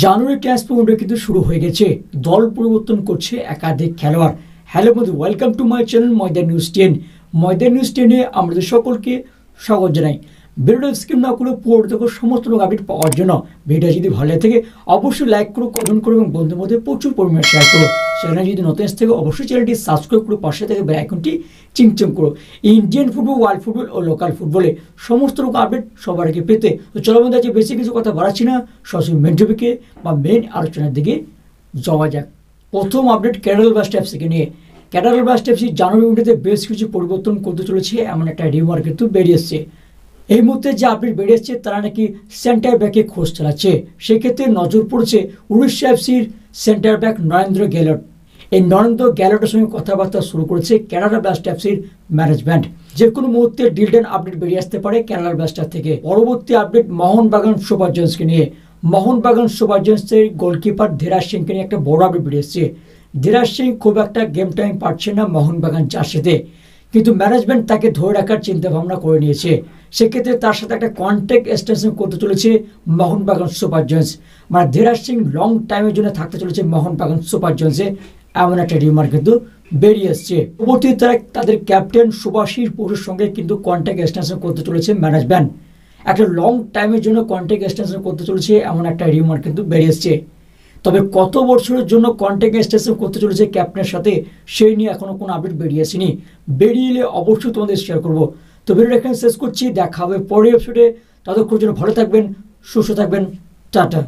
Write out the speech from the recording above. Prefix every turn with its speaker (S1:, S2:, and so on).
S1: জানুয়ারি transfer window কিন্তু শুরু হয়ে গেছে। দল পরিবর্তন করছে একাধিক খেলোয়াড়। হ্যালো বন্ধু, welcome to my channel Maidan news 10। Maidan news 10-এ আমাদের সকলকে স্বাগত জানাই। ভিডিওটা স্কিপ না করে পুরো দেখো সমস্ত লোক আপডেট পাওয়ার জন্য। ভিডিও যদি ভালো লাগে থাকে অবশ্যই লাইক করো, কমেন্ট করো এবং বন্ধুদের মধ্যে প্রচুর পরিমাণে শেয়ার করো। চ্যানেলে যদি নতুন এসে থাকে অবশ্যই চ্যানেলটি সাবস্ক্রাইব করো, পাশে থেকে বেল আইকনটি চিমচিম করো। ইন্ডিয়ান ফুটবল, ওয়ার্ল্ড ফুটবল ও লোকাল ফুটবলে সমস্ত লোক আপডেট সবার আগে পেতে তো চলো বন্ধু, আজকে বেশি কিছু কথা বাড়াচ্ছি না, সরাসরি মেন টপিকে বা মেন আলোচনার দিকে যাওয়া যাক। প্রথম আপডেট কেরালা ব্লাস্ট এফসিকে নিয়ে। কেরালা ব্লাস্ট এফসি জানুয়ারি উইন্ডোতে বেশ কিছু পরিবর্তন করতে চলেছে এমন একটা রিউমার কিন্তু বেরিয়ে এসছে। এই মুহূর্তে যে আপডেট বেরিয়ে এসছে তারা নাকি সেন্টার ব্যাকে খোঁজ চালাচ্ছে। সেক্ষেত্রে নজর পড়ছে উড়িষ্যা এফসির সেন্টার ব্যাক নরেন্দ্র গ্যালট। এই নরেন্দ্র গ্যালটের সঙ্গে কথাবার্তা শুরু করেছে কেরালা ব্লাস্ট এফসির ম্যানেজমেন্ট। যে কোনো মুহূর্তে ডিলডেন আপডেট বেরিয়ে আসতে পারে কেরালা ব্লাস্টার থেকে। পরবর্তী আপডেট মোহনবাগান সুপার জায়ান্টসকে নিয়ে। মোহনবাগান সুপার জায়ান্টসের গোলকিপার ধীরাজ সিংকে নিয়ে একটা বড় আপডেট বেরিয়ে এসছে। ধীরাজ সিং খুব একটা গেম টাইম পাচ্ছে না মোহনবাগান জার্সিতে, কিন্তু ম্যানেজমেন্ট তাকে ধরে রাখার চিন্তা ভাবনা করে নিয়েছে। সেক্ষেত্রে তার সাথে একটা কন্ট্রাক্ট এক্সটেনশন করতে চলেছে মোহনবাগান সুপার জায়ান্টস। মানে ধীরাজ সিং লং টাইমের জন্য থাকতে চলেছে মোহনবাগান সুপার জায়ান্টসে, এমন একটা রিউমার কিন্তু বেরিয়ে এসছে। পরবর্তীতে তারা তাদের ক্যাপ্টেন সুভাষিস বসুর সঙ্গে কিন্তু কন্ট্রাক্ট এক্সটেনশন করতে চলেছে ম্যানেজমেন্ট। একটা লং টাইমের জন্য কন্ট্রাক্ট এক্সটেনশন করতে চলেছে এমন একটা রিউমার কিন্তু বেরিয়ে এসছে। তবে কত বছরের জন্য কন্ট্রাক্ট এক্সটেনশন করতে চলেছে ক্যাপ্টেনের সাথে সেই নিয়ে এখনো কোনো আপডেট বেরিয়ে আসেনি। বেরিয়ে এলে অবশ্যই তোমাদের শেয়ার করবো। তো ভিডিওটা এখানে শেষ করছি, দেখা হবে পরের এপিসোডে। ততক্ষণ জন্য ভালো থাকবেন, সুস্থ থাকবেন, টাটা।